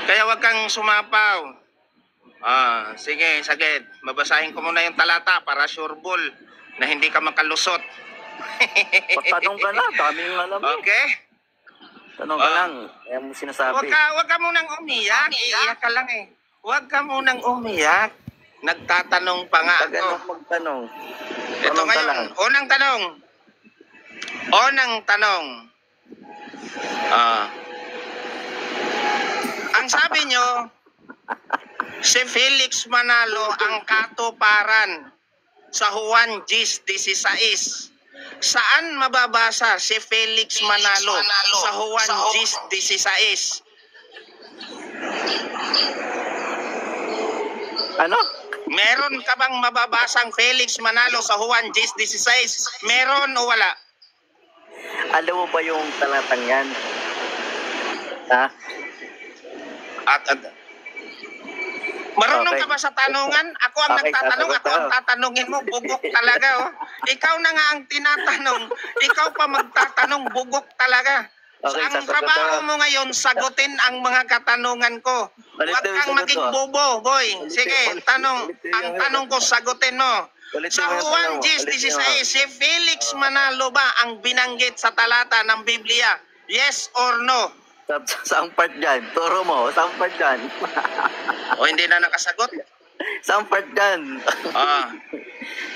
Kaya wag kang sumapaw. Sige, saglit. Babasahin ko muna yung talata para sure ball na hindi ka makalusot. Pagtanong ka na, daming alam. Okay? Tanong ka lang, kaya mo sinasabi. Wag ka munang umiyak. Iiyak ka lang eh. Wag ka munang umiyak. Nagtatanong pa nga Tagal ako. na magtanong. Ito Tanong ka ngayon, lang. unang tanong. Ang sabi nyo, si Felix Manalo ang katuparan sa Juan 10:16. Saan mababasa si Felix Manalo sa Juan 10:16? Ano? Meron ka bang mababasang Felix Manalo sa Juan 10:16? Meron o wala? Alam mo ba yung talatang yan? Ha? Marunong Okay. ka ba sa tanungan? Ako ang Okay, nagtatanong, sasagot ako ang ako. tatanungin mo, bugok talaga. Oh. Ikaw na nga ang tinatanong, ikaw pa magtatanong, bugok talaga. So, Okay, ang sasagot trabaho ako. mo ngayon, sagutin ang mga katanungan ko. Huwag Ulitin yung kang sagot maging mo. bobo, boy. Ulitin Sige, yung ang tanong ko, sagutin mo. Ulitin Sa mo yung Juan tanong mo. 10:16, si Felix Manalo ba ang binanggit sa talata ng Biblia? Yes or no? Saan part dyan? Turo mo, saan part dyan? O hindi na nakasagot? Saan part dyan?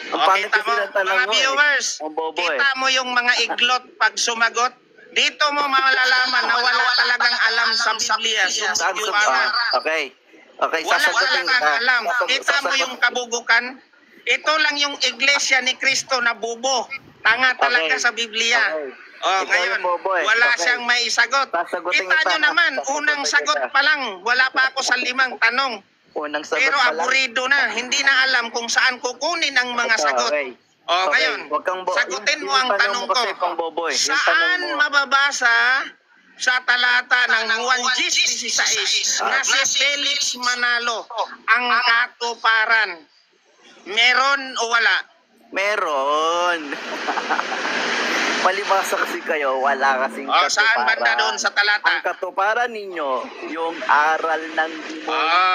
Ang pangit Kita kasi mo, ng tanong mga mo viewers, Ang bobo kita mo yung mga iglot pag sumagot. Dito mo malalaman na wala talagang alam sa Biblia. Saan Sumuyo sa ka na. Okay. Okay, Wala sasagutin talagang kita. alam. Kita mo yung kabugukan. Ito lang yung iglesia ni Kristo na bubo. Tanga talaga Okay. sa Biblia. Okay. Oh, Ikaw ngayon, yung bobo eh. wala Okay. siyang maisagot. Sasagutin Kita kita. nyo naman, Sasagutin unang kita. sagot pa lang. Wala pa ako sa 5 tanong. Unang sagot Pero pa lang. aburido na. Hindi na alam kung saan kukunin ang mga Ito, sagot. okay. O, Okay, ngayon, wag kang sagutin mo yung ang tanong ko. kasi pang bobo eh. Yung tanong Saan mo. mababasa sa talata ng Juan 10:16 na si Felix Manalo ang katuparan? Meron o wala? Meron. Palibasa kasi kayo, wala kasing O, saan banda doon sa Ang talata? katuparan ninyo, yung aral ng demonyo.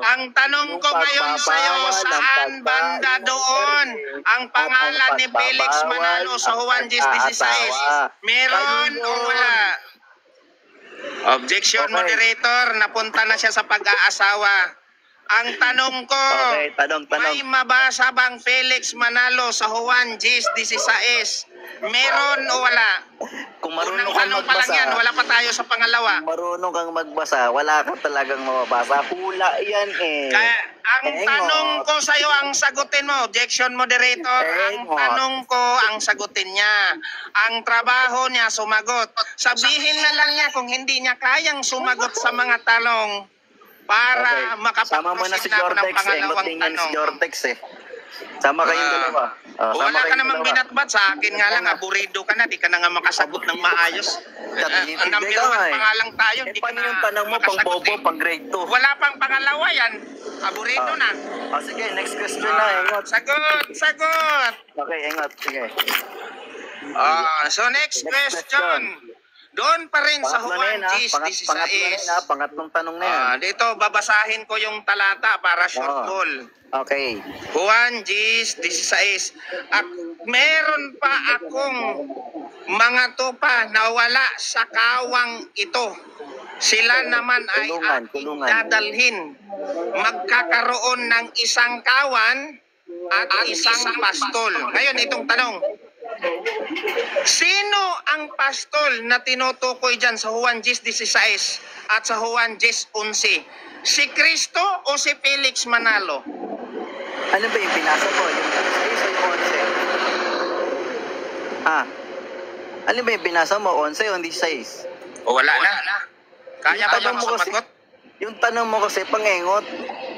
Ang tanong ko ngayon sa iyo, saan banda doon ang pangalan ni Felix Manalo sa Juan 10:16? Meron o wala? Objection, Okay. moderator. Napunta na siya sa pag-aasawa. Ang tanong ko, Okay, tanong. may mabasa bang Felix Manalo sa Juan 10:16? Meron o wala? Kung marunong Unang kang tanong pa lang magbasa, yan, wala pa tayo sa pangalawa. kung marunong kang magbasa, wala ka talagang mababasa. Hula yan eh. Kaya ang Engot. tanong ko sa iyo, ang sagutin mo, objection moderator, ang Engot. tanong ko, ang sagutin niya. Ang trabaho niya, sumagot. Sabihin na lang niya kung hindi niya kayang sumagot sa mga tanong para Sama mo na si makapag-proceed na ako ng Jortex eh. pangalawang Engot din yan si tanong. Jortex eh. Sama kayong dalawa. Wala ka kayong namang dalawa. binatbat sa akin nga lang, aburido ka na, di ka na nga makasagot ng maayos. Tatlong Number ka nga 1 eh. pa nga lang tayo, Eh, di ka paano na yung tanong mo pang makasagot bobo, eh. pang grade 2? Wala pang pangalawa yan, aburido na. Sige, next question na. Engot. Sagot! Okay, engot. Sige. So next question. Doon pa rin sa Pangatlo na Juan yun ha. Pangatlo na yun ha. 10:16. Pangatlong tanong na yan. Dito, babasahin ko yung talata para short Oo. ball. Okay. Juan 10:16. At meron pa akong mga tupa na wala sa kawang ito. Sila naman ay aking dadalhin. Magkakaroon ng isang kawan at isang pastol. Ngayon, itong tanong. Sino ang pastol na tinutukoy dyan sa Juan 10:16 at sa Juan 10:11? Si Kristo o si Felix Manalo? Ano ba yung pinasa mo? Yung 16 o yung 11? Ano ba yung binasa mo? 11 o 16? O wala na. Kaya Yung pa tanong bang mo kasi- sumagot? Yung tanong mo kasi pangengot.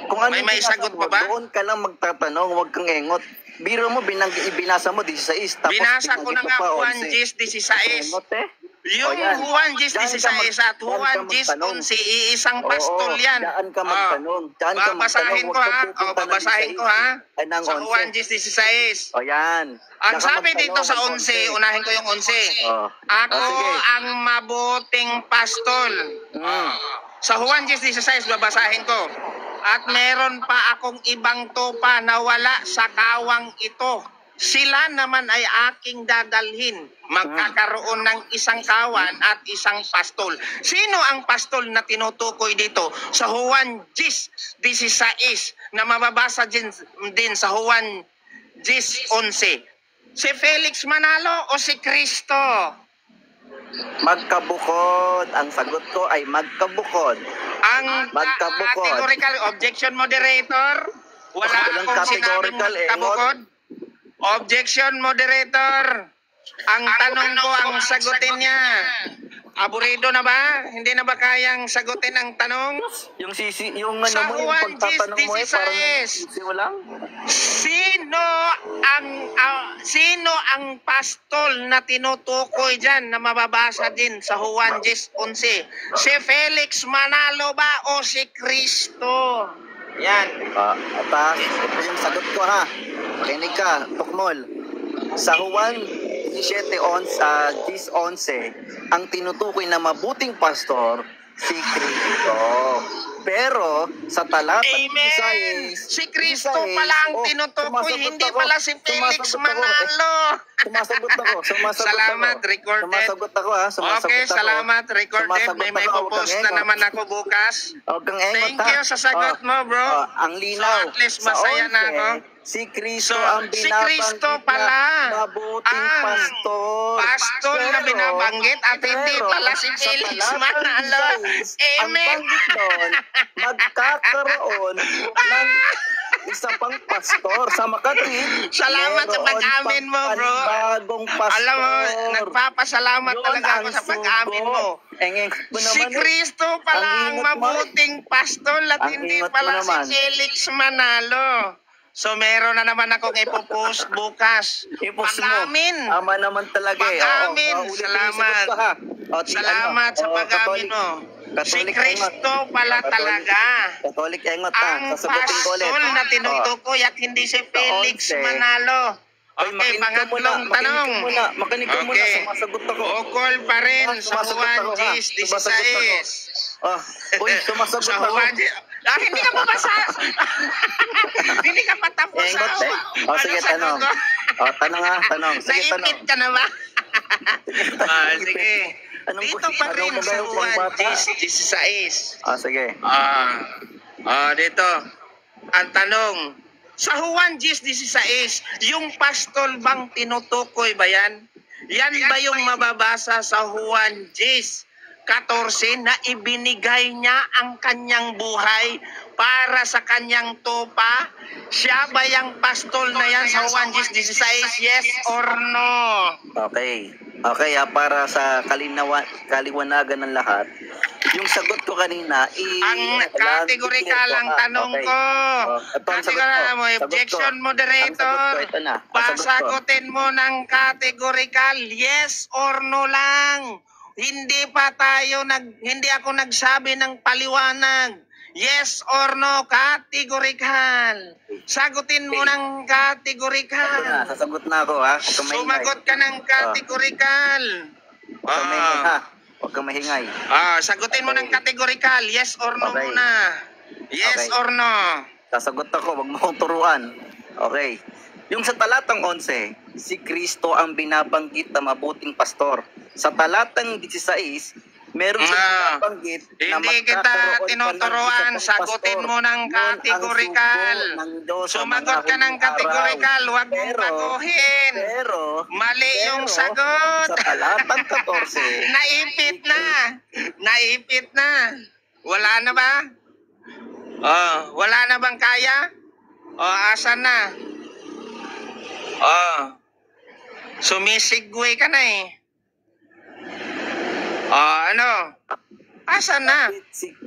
Kung ano May yung binasa sagot mo, pa ba? doon ka lang magtatanong, huwag kang engot. Biro mo, ibinasa mo 16. Tapos Binasa ko na binanggit nga mo pa, Juan 11. 10:16. Engot eh. Yung O, yan. Juan Diyan ka 10:16 at diyan ka Juan magtanong. 10:11, iisang pastol yan. Diyan ka magtanong. Diyan ka Babasahin magtanong. ko Huwag ha. kang pupunta ng Babasahin 16. ko ha. Ay, ng Sa 11. Juan 10:16. O yan. Ang Diyan ka sabi magtanong dito sa ng 11, unahin ko yung 11. Oh. Ako sige. ang mabuting pastol. Mm. Sa Juan 10:16, babasahin ko. At meron pa akong ibang tupa na wala sa kawang ito. Sila naman ay aking dadalhin. Magkakaroon ng isang kawan at isang pastol. Sino ang pastol na tinutukoy dito? Sa Juan 10:16 na mababasa din sa Juan 10:11. Si Felix Manalo o si Kristo? Magkabukod. Ang sagot ko ay magkabukod. Ang Magkabukod. categorical objection moderator. Wala Walang akong sinabing categorical, magkabukod. Objection moderator. Ang tanong ko ang sagutin niya. Aburido na ba? Hindi na ba kayang sagutin ang tanong? Yung yung Sa ano mo, yung Juan pagtatanong mo eh, parang 10:16. sisi mo lang. Sino ang pastol na tinutukoy diyan na mababasa din sa Juan 10:11? Si Felix Manalo ba o si Kristo? Yan. Ito yung sagot ko ha. Makinig ka, Tukmol. Sa Juan 10:11, ang tinutukoy na mabuting pastor, si Kristo. Pero sa talatang Amen! Si Kristo pala ang tinutukoy, sumasagot hindi ako. pala si Felix Sumasagot ako. Manalo. Sumasagot ako. Salamat, recorded. Sumasagot ako ha. Sumasagot Okay, ako. salamat, recorded. Sumasagot May ako. popost Huwag na kang naman ako bukas. Huwag kang engot Thank ha. you sa sagot mo, bro. Ang linaw. So, at least masaya na ako. Si Kristo So, ang si binabanggit Kristo pala na mabuting ang pastor. pastol na binabanggit at hindi pala si sa Felix talatang Manalo. 16, ang Amen. banggit doon, magkakaroon ng isa pang pastor sa Makati. Salamat sa meron pag-amin mo, pang bro. panibagong pastor. Alam mo, nagpapasalamat Yun talaga ako ang sa pag-amin mo. Engengot mo Si naman eh. Kristo pala Ang ang ingat mo. mabuting pastol at Ang hindi ingat mo pala si naman. Felix Manalo. So meron na naman akong ipopost bukas. Ipos mo. Pag-amin. Ama naman talaga eh. Pag-amin. Oo, ulitin yung Salamat. sagot ko, ha. Salamat sa pag-amin mo. Si Katolik Kristo pala talaga. Katolik engot ha. Ang Sasagutin ko ulit. pastol na tinutukoy at hindi si Felix 11. Manalo. Oy, Okay, makinig ka pangatlong tanong. Makinig ka muna. Okay. Sumasagot ako. Ukol pa rin sa Sumasagot Juan ako, ha. 10:16. Uy, sumasagot Sa ako. Juan hindi ka pa basa. Hindi ka pa tapos. Engot eh. Sige, sagot tanong. ko? Tanong ha, tanong. Sige, tanong. Naipit ka na ba? Sige. Anong Dito question? pa rin Anong sa magayon pang Juan bata? 10:16. Sige. Dito. Ang tanong, sa Juan 10:16, yung pastol bang tinutukoy ba yan? Yan ba yung mababasa sa Juan 10:14 na ibinigay niya ang kanyang buhay para sa kanyang tupa? Siya ba yung pastol na yan sa Juan 10:16? Yes or no? Okay. Okay, para sa kaliwanagan ng lahat, yung sagot ko kanina, Ang kategorikal ang tanong ko. Kategorikal mo, objection moderator. Pasagutin mo ng kategorikal, yes or no lang. Hindi ako nagsabi ng paliwanag. Yes or no, kategorikal. Sagutin mo ng kategorikal. Sasagot na ako ha. Sumagot ka ng kategorikal. Huwag kang mahingay ha. Huwag kang mahingay. Sagutin mo ng kategorikal. Yes or no Okay. muna. Yes Okay. or no. Sasagot ako, huwag mo akong turuan. Okay. Yung sa talatang 11, si Kristo ang binabanggit na mabuting pastor. Sa talatang 16, meron siyang binabanggit na Hindi kita magkakaroon pa ng tinuturuan. isa pang Sagutin pastor. mo ng Yun ang kategorikal. sugo ng Diyos sa Sumagot mga ka ng huling kategorikal. araw. Huwag mong baguhin. Pero, Mali yung sagot. sa talatang 14, Naipit na. Naipit na. Wala na ba? Wala na bang kaya? Asan na? Sumisigway ka na eh. Ano? Asan na?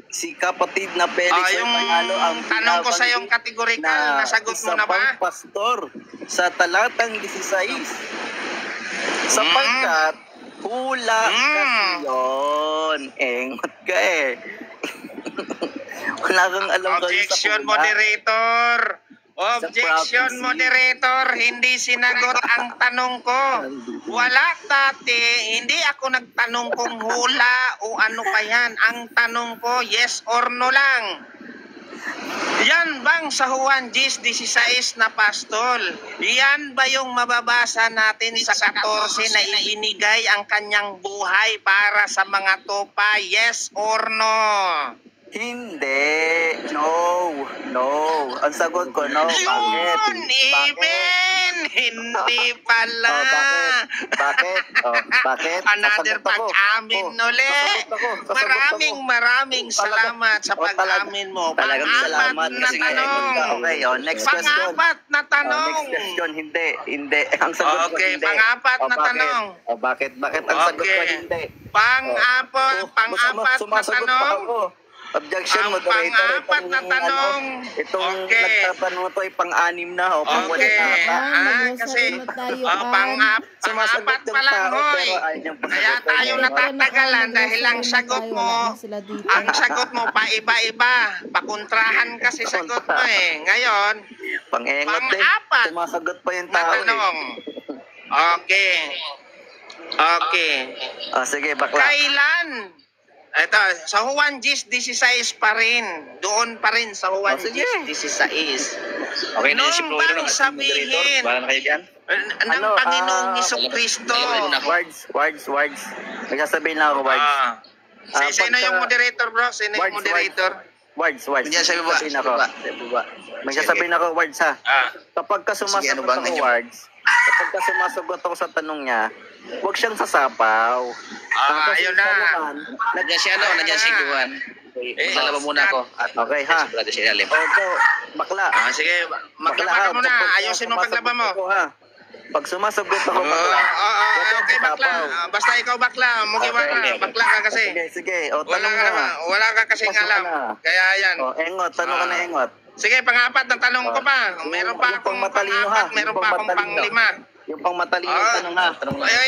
si kapatid na Felix Yung Manalo ang tanong ko sa yung binabanggit kategorikal, nasagot mo isa na ba? pang pastor sa talatang 16. Sapagkat hula kasi yun. Engot ka eh. Wala kang alam doon sa Objection hula. moderator. Objection, prophecy. moderator. Hindi sinagot ang tanong ko. Wala, tate. Hindi ako nagtanong kung hula o ano pa yan. Ang tanong ko, yes or no lang. Yan bang sa Juan 10:16 na pastol? Yan ba yung mababasa natin sa 14 na ibinigay ang kanyang buhay para sa mga tupa? Yes or no? Hindi. No. Ang sagot ko, no. Bakit? Yun, even. Hindi pala. Bakit? Bakit? Another Sasagot ako. pag-amin ulit. Sasagot ako. Maraming salamat sa pag-amin mo. Talagang salamat Pang-apat na kasi nga tanong. Okay, next question. Pang-apat na tanong. Next question, hindi. Ang sagot ko, Okay, hindi. pang-apat na bakit? tanong. Bakit? Ang sagot ko, Okay. hindi. Pang-apat na Sumasagot pa tanong. ako. Objection, Ang moderator. pang-apat na tanong. Itong Okay. nagtatanong to ay pang-anim na. Okay. Kasi pang-apat pa lang, hoy. Kaya tayo natatagalan dahil ang sagot mo, pa-iba-iba. Pakontrahan kasi sagot mo eh. Ngayon, Pang-engot eh. pang-apat Sumasagot pa yung na tao eh. tanong. Okay. Sige, bakla. Kailan? Ito, sa Juan 10:16 pa rin. Doon pa rin sa Juan Sige. 10:16. Okay na yun si Nung Floro bang ng sabihin moderator. Wala na kayo dyan? ng Panginoong Jesucristo. Words. Nagsasabihin lang ako, words. Sino yung moderator, bro? Sino yung moderator? Words. Diyan sa baba, Sabihin sa ako. baba. Magsasabihin ako, words ha. Kapag ka Sige, ano sumasagot bang ako, ganyan? words, kapag ka sumasagot ako sa tanong niya, huwag siyang sasapaw. Kasi Ayun siya na. naman, Nandiyan si nandiyan si Juan. Maglalaba muna ako. At Okay, ha? si brother si Ilalim. Opo, bakla. Sige, maglaba Bakla, ka muna. kapag Ayusin mo paglaba mo. sumasagot ako, ha? Pag sumasagot ako, bakla. huwag kang Okay, bakla. sasapaw. Basta ikaw bakla. Mugiwa ka. Okay. Bakla ka kasi. Sige. Wala Tanong ka na. naman. Wala ka kasing Pasok ka alam. na. Kaya yan. Engot. Tanong ka na, engot. Sige, pang-apat na tanong ko pa. Meron pa Yung akong pang-matalino, pang-apat, ha? meron Yung pa akong pang-matalino. pang-lima. Yung pang matalino, Ah. tanong ha.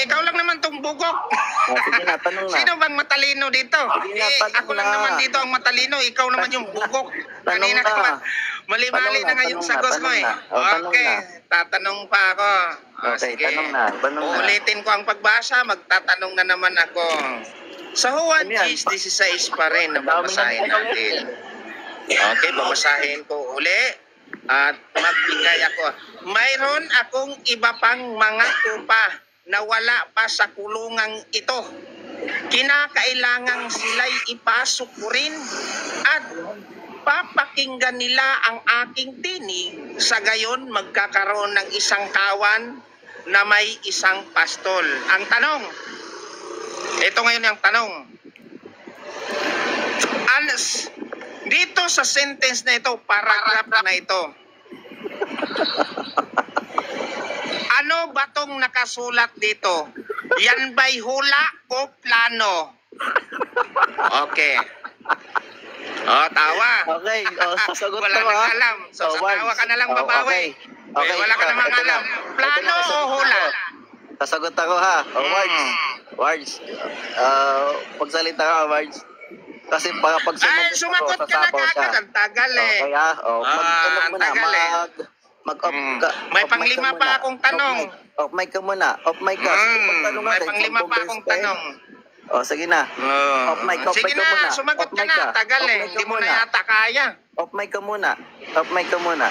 Ikaw lang naman tong bugok. Sige na, tanong na. Sino bang matalino dito? Sige na, tanong Ako lang na. naman dito ang matalino. Ikaw naman yung bugok. Tanong Kanina na. ka mali-mali Tanong na nga na, yung tanong sagot na, mo eh. tanong na. Tanong Okay, na. tatanong pa ako. Okay, Sige. tanong na. Uulitin ko ang pagbasa, magtatanong na naman ako. Sa Juan Ano yan? 10:16 pa rin na babasahin natin. Okay, babasahin ko uli. At magbigay ako. Mayroon akong iba pang mga tupa na wala pa sa kulungang ito. Kinakailangang sila'y ipasok ko rin at papakinggan nila ang aking tinig. Sa gayon, magkakaroon ng isang kawan na may isang pastol. Ang tanong, ito ngayon yung tanong. Dito sa sentence na ito, paragraph na ito, ano ba tong nakasulat dito? Yan ba'y hula o plano? Okay. Tawa. Okay, sasagot Wala ko nang ha. alam. So, sa tawa ka na lang babawi. Okay. Wala ka namang ito alam. na. Plano Ito na, o sasagot hula? ako. Sasagot ako ha. Words. Pagsalita ka, words. Kasi pag Ay, sumagot ka na sasapaw siya. kagad. Ang tagal eh. Okay ha. ang tagal eh. May panglima pa akong tanong. Off mic ka muna. Off mic ka. Sige, magtanong May natin. panglima pa akong tanong. Sige na. Off mic ka Sige muna. na, sumagot Off ka mic na. Tagal Off eh. mic ka Hindi mo na muna. yata kaya. Off mic ka muna. Off mic ka muna.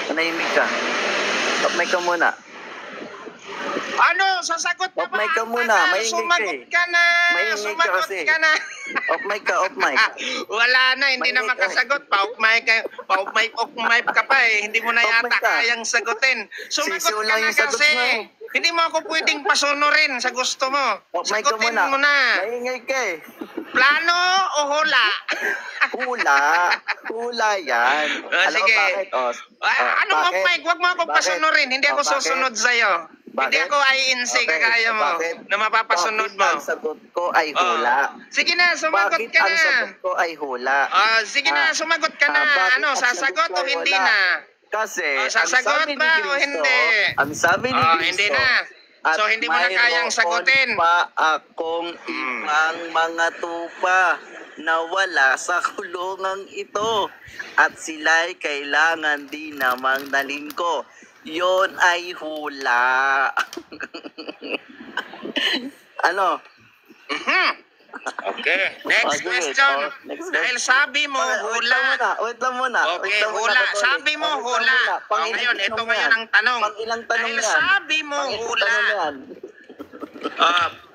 Manahimik ka. Off mic ka muna. Ano? Sasagot na Off mic ka muna. Maingay ka Sumagot eh. ka na. Maingay ka Sumagot kasi. ka na. Off mic ka. Off mic. Wala na, hindi na Maingay ka. makasagot. Off mic ka pa eh. Hindi mo na Off yata mic ka. kayang sagutin. Sumagot Sisiw ka lang na yung sagot kasi. mo eh. Hindi mo ako pwedeng pasunurin sa gusto mo. Off mic ka Sagutin muna. mo na. Maingay ka eh. Plano o hula? Hula yan. Alam mo Sige. bakit? Ano off bakit? mic? Huwag mo ako Bakit? pasunurin. Hindi ako Bakit? susunod sa'yo. Hindi Bakit? ako INC kagaya mo Bakit? na mapapasunod Bakit mo. ang sagot ko ay hula? Sige na, sumagot Bakit ka ang na. sagot ko ay hula? Sige na, sumagot ka na. bakit Ano, ang sasagot sagot ko o ay hindi wala? na? Kasi, sasagot ang sabi ba ni o Cristo, hindi? ang sabi ni Cristo, Hindi na. at So, hindi mo na kayang mayroon sagutin. pa akong ibang mga tupa nawala sa kulungang ito at sila'y kailangan din namang dalhin ko. Yon ay hula. Ano? Okay. Next Sige, question. next Dahil sabi mo, hula. Wait lang muna. Okay, hula. Sabi mo, hula. Ngayon, ito ngayon ang tanong. Pang ilang tanong Dahil yan? sabi mo, hula. Yan?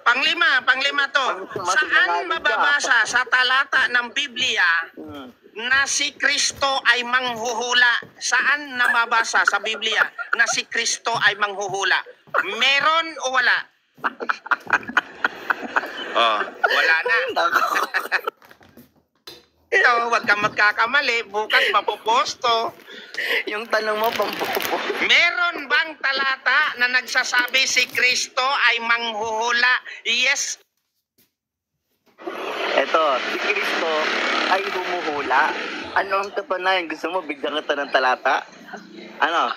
Panglima to. Saan mababasa sa talata ng Biblia Hmm. na si Kristo ay manghuhula? Saan nababasa sa Biblia na si Kristo ay manghuhula? Meron o wala? Wala na. Ito, huwag kang magkakamali. Bukas mapoposto. Yung tanong mo, pampupo. Meron bang talata na nagsasabi si Kristo ay manghuhula? Yes. Eto, si Kristo ay humuhula. Ano ang katunayan? Gusto mo bigyan kita ng talata? Ano?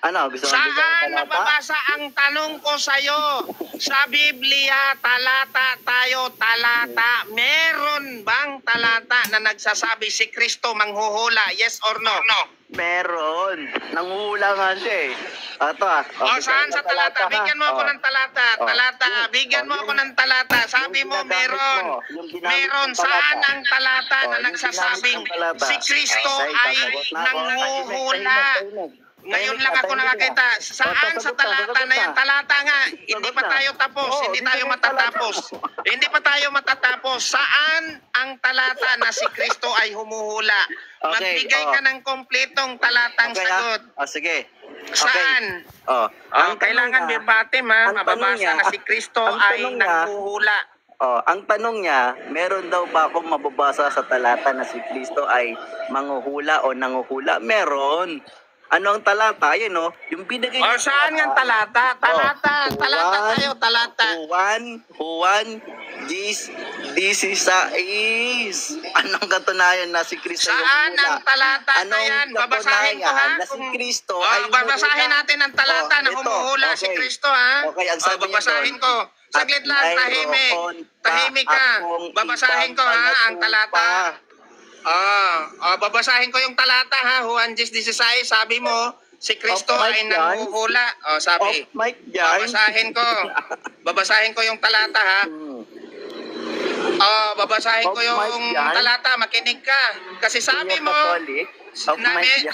Gusto mo bigyan ng Saan talata? nababasa ang tanong ko sa'yo? Sa Biblia, talata tayo, talata. Meron bang talata na nagsasabi si Kristo manghuhula? Yes or no? Meron. Nanguhula nga siya eh. Ito Saan sa talata? Bigyan mo ako ng talata. Talata, bigyan mo ako ng talata. Sabi mo meron. Meron. Saan ang talata na nagsasabing si Kristo ay nanghuhula? Ngayon lang ako nakakita. Saan sa talata na yan? Talata nga. Hindi pa tayo tapos. Hindi tayo matatapos. Hindi pa tayo matatapos. Saan ang talata na si Kristo ay humuhula? Magbigay ka ng kompletong talatang sagot. Sige. Saan? Ang Kailangan verbatim ha. Mababasa na si Kristo ay nanghuhula. Ang tanong niya, meron daw ba akong mababasa sa talata na si Kristo ay manghuhula o nanguhula? Meron. Ano ang talata? Ayun yung binigay niya. Saan nga talata? Talata tayo, talata. Juan 16. Anong katunayan na si Kristo Saan ang talata na yan? Babasahin ko ha. Na si Kristo ay babasahin natin ang talata na humuhula si Kristo ha. Okay, ang sabi babasahin ko. Saglit lang, tahimik ka. Babasahin ko ha, ang talata. Babasahin ko yung talata ha. Juan 16, sabi mo, si Kristo ay nanghuhula. Sabi. Babasahin ko yung talata ha. Babasahin ko yung talata, makinig ka. Kasi sabi mo,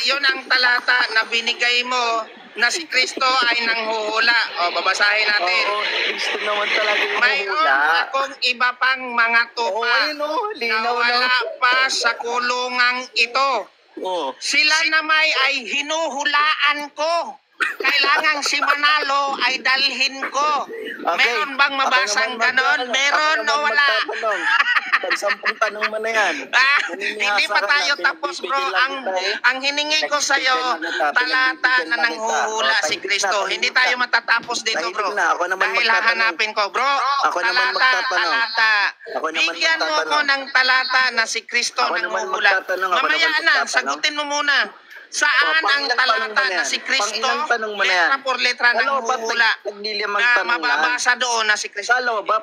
yun ang talata na binigay mo na si Kristo ay nanghuhula. Babasahin natin. Kristo naman talaga yung mayroon akong iba pang mga tupa na wala pa sa kulungang ito. Sila naman ay hinuhulaan ko. Kailangan si Manalo ay dalhin ko. Meron bang mabasang ganon? Meron o wala? Pag-sampung tanong mo na yan. Hindi pa tayo tapos bro. Ang hiningi ko sa'yo, talata na nanghuhula si Kristo. Hindi tayo matatapos dito bro. Dahil hahanapin ko bro. Talata. Bigyan mo ko ng talata na si Kristo nanghuhula. Mamaya na, sagutin mo muna. Saan ang talata na si Kristo, letra por letra nanghuhula, na mababasa doon na si Kristo?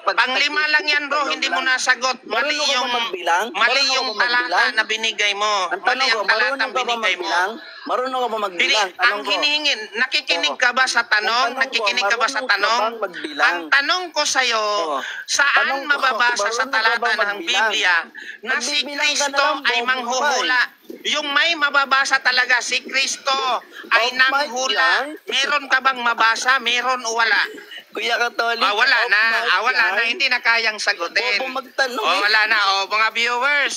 Panglima lang yan bro, hindi mo nasagot. Mali yung talata na binigay mo. Mali ang talata na binigay mo. Marunong ka ba magbilang? Ang hinihingin, nakikinig ka ba sa tanong? Nakikinig ka ba sa tanong? Ang tanong ko sa'yo, saan mababasa sa talata ng Biblia na si Kristo ay manghuhula? Yung may mababasa talaga, si Kristo ay nanghula. Meron ka bang mabasa? Meron o wala? Kuya Katolik. Wala na. Hindi na kayang sagutin. Wala na. Mga viewers.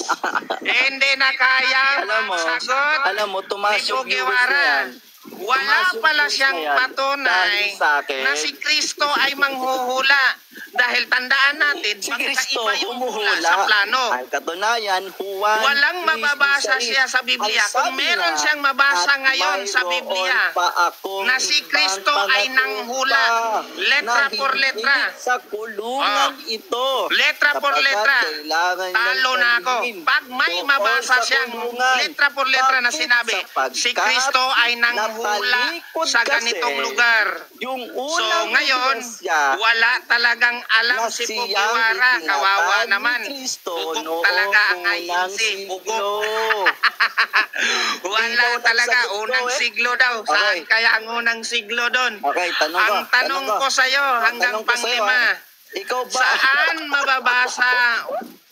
Hindi na kayang sagot. Alam mo, tumaas yung viewers na yan. Wala pala siyang patunay na si Kristo ay manghuhula. Dahil tandaan natin, si Kristo yung humuhula sa plano. Ang katunayan, Juan, walang mababasa siya sa Biblia. Kung meron siyang mabasa ngayon sa Biblia na si Kristo ay nanghula, letra por letra, sa kulungan ito, letra por letra, talo na ako. Pag may mabasa siyang letra por letra na sinabi, si Kristo ay nanghula, nahula Talikod sa kasi, ganitong lugar. Yung So unang ngayon, iglesia wala talagang alam na si siyang Fujiwara. Kawawa itinatag ni naman. Kristo Bugok noong talaga ang unang INC. siglo. Bugok. Wala Ikaw talaga. nagsagot ko, Unang eh. siglo daw. Saan Okay. kaya ang unang siglo doon? Okay, tanong ko. Ang tanong ko sa'yo, hanggang Tanong ko sa'yo, panglima. Ikaw ba? Saan mababasa?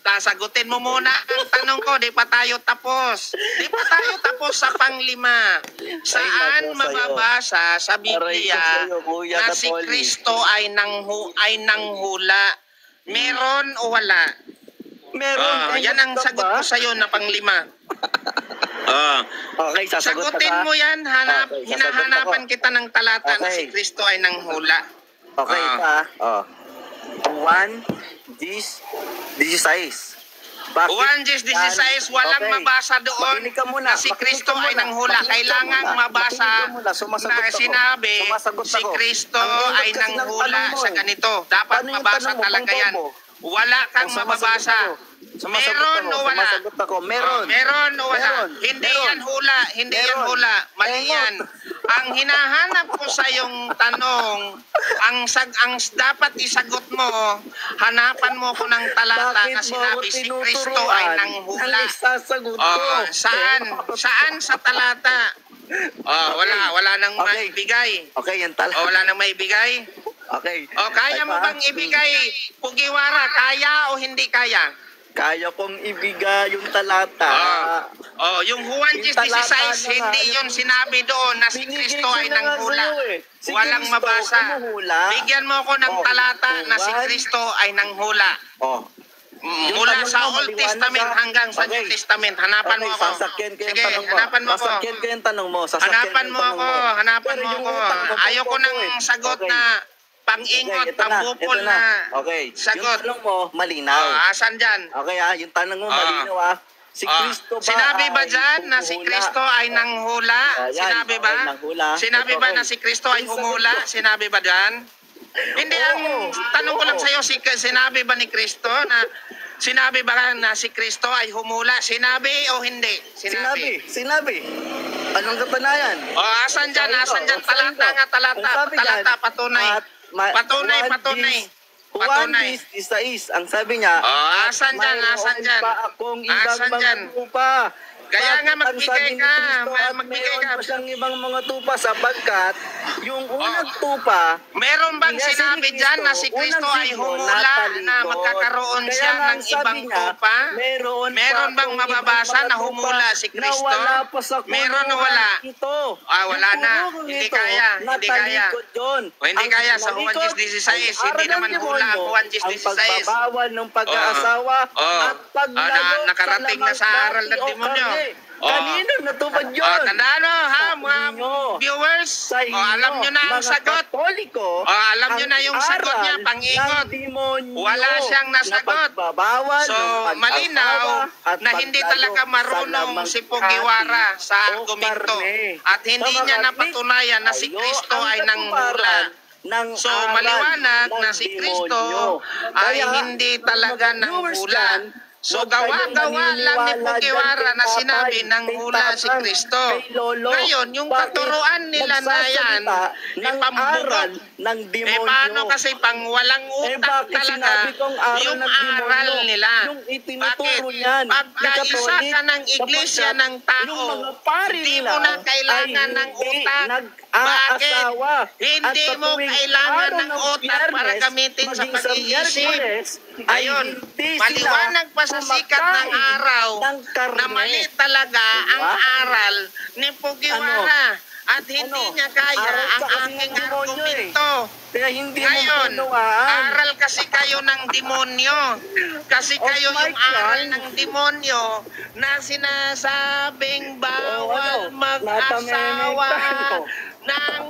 Sagutin mo muna ang tanong ko, di pa tayo tapos. Di pa tayo tapos sa panglima. Saan nako, sa'yo. mababasa sa Aray ko Biblia sa'yo, Kuya na si Katolik. Kristo ay nanghula? Meron o wala? Meron. Yan ang sagot ko sa'yo na panglima. Okay, sasagot Sagutin ka. mo yan. Okay, sasagot Hinahanapan ako. kita ng talata na si Okay. Kristo ay nanghula. Okay pa. 1:16. Bakit? 1:16, walang Okay. mabasa doon Makinig ka muna, na si makinig Kristo ka ay muna, nanghula. makinig ka Kailangang muna, mabasa makinig ka muna, sumasagot na ako. sinabi Sumasagot si ako. Kristo Ang endot ay kasi ng nanghula tanong mo sa eh. ganito. Dapat Paano yung mabasa tanong mo? talaga yan. Pang-bobo. Wala kang Sumasagot mababasa. ako. Sumasagot Meron ako. o wala? Sumasagot ako. Meron. Meron o wala? Meron. Hindi Meron. yan hula. Hindi yan Meron. hula. Mali Engot. yan. Ang hinahanap ko sa yung tanong, ang dapat isagot mo, hanapan mo ko ng talata Bakit na mo ako sinabi si Kristo tinuturuan ay nanghula. ang isasagot ko? Saan? Saan sa talata? Wala nang Okay. maibigay. Okay, yan talaga. Wala nang maibigay. Okay. Kaya mo bang ibigay, Fujiwara? Kaya o hindi kaya? Kaya kong ibigay yung talata. Yung Juan Yung talata 16, na nga, hindi yung- yun sinabi doon na si Binigay Kristo ko ay na nga nanghula. sa'yo eh. Si Walang Kristo, mabasa. humuhula. Bigyan mo ko ng Oh, talata na si Juan. Kristo ay nanghula. Oh. Yung Mula tanong sa mo, Old maliwanag Testament ha? hanggang sa New Okay. Testament. Hanapan mo ako. Sasakyan ko yung Sige, tanong mo. hanapan mo ako. Sasakyan ko yung tanong mo. Sasakyan Hanapan ko yung mo tanong ako. Hanapan Pero mo yung ako. utang mo, Ayoko pagpapos ng ko eh. sagot Okay. na pangingot, Okay, ito na, tambupol ito na Okay. sagot. Yung tanong mo, malinaw. Asan dyan? Okay yung tanong mo, malinaw Si Kristo ba Sinabi ba ay dyan na si humuhula? Kristo ay nanghula? Yan, Sinabi ba? okay, nanghula. Sinabi ba Okay. na si Kristo ay humula? Sinabi ba dyan? Hindi, ang tanong ko lang sa'yo, sinabi ba ni Kristo na sinabi ba na si Kristo ay humula? Sinabi o hindi? Sinabi. Anong katunayan? Asan dyan? Asan dyan? Talata nga, talata, patunay. Patunay. Juan 16, ang sabi niya, asan dyan? Asan dyan? pa akong ibang Asan mga dyan? tupa. Kaya nga, Bakit ang magbigay sabi ni ka. Kristo at Magbigay mayroon ka. pa siyang ibang mga tupa sapagkat yung unang tupa, Meron bang Hindi, sinabi si dyan na Kristo, si Kristo unang ay siglo, humula natalikod. na magkakaroon Kaya siya nga ng sabi ibang niya, tupa? meron Meron pa bang akong mababasa ibang mga na tupa humula si na Kristo? wala pa sa Meron o kulungan wala? ito. Wala Yung na. kulungan Hindi ito, kaya. Hindi kaya. natalikod yun. Hindi Ang kaya sa Juan nalikod 16, ay hindi aral naman ng hula ang demonyo, Juan ang 16. pagbabawal ng pag-aasawa at paglayo nakarating na sa aral ng demonyo. Kanino natupad yun? Tandaan mo ha, Sa mga inyo. viewers. Sa inyo, Alam nyo na ang mga sagot. Katoliko, Alam nyo na yung sagot niya, aral pangingot. ng demonyo Wala siyang nasagot. na pagbabawal So, ng pag-asawa malinaw at na hindi paglayo talaga marunong sa si Fujiwara sa o argumento. karne. At hindi Sa niya mga napatunayan na si kayo Kristo ang ay nanghula. katuparan ng So, aral maliwanag ng na si Kristo demonyo. ay Kaya, hindi talaga mga viewers nanghula. dyan, So, huwag kayong gawa-gawa lang ni naniniwala Fujiwara dyan na kay sinabi tatay, nanghula kay si tatang, Kristo. kay lolo. Ngayon, yung Bakit katuruan nila na yan, nagsasalita ng ipambugot. aral ng demonyo? Paano kasi pang walang utak bakit talaga sinabi kong aral yung ng demonyo? aral nila? Yung itinuturo Bakit? niyan na Pagkaisa Katolik, ka ng iglesia sapagkat ng tao, yung mga pari hindi nila mo na kailangan ay ng hindi utak. nag-aasawa. Bakit? Hindi At sa mo tuwing kailangan araw ng utak Biyernes, para gamitin sa maging sa pag-iisip. Miyerkules, ay Ayun, hindi maliwanag pa sa sila sikat ng kumakain araw ng karne. na mali talaga ang Diba? aral ni Fujiwara. At hindi Ano? niya kaya Aral ang ka kasi aking ng demonyo argumento. Kaya hindi mo Ngayon, maunawaan. aral kasi kayo ng demonyo. Kasi Oh kayo my yung aral God. ng demonyo na sinasabing bawal Natamemeng mag-asawa tayo. ng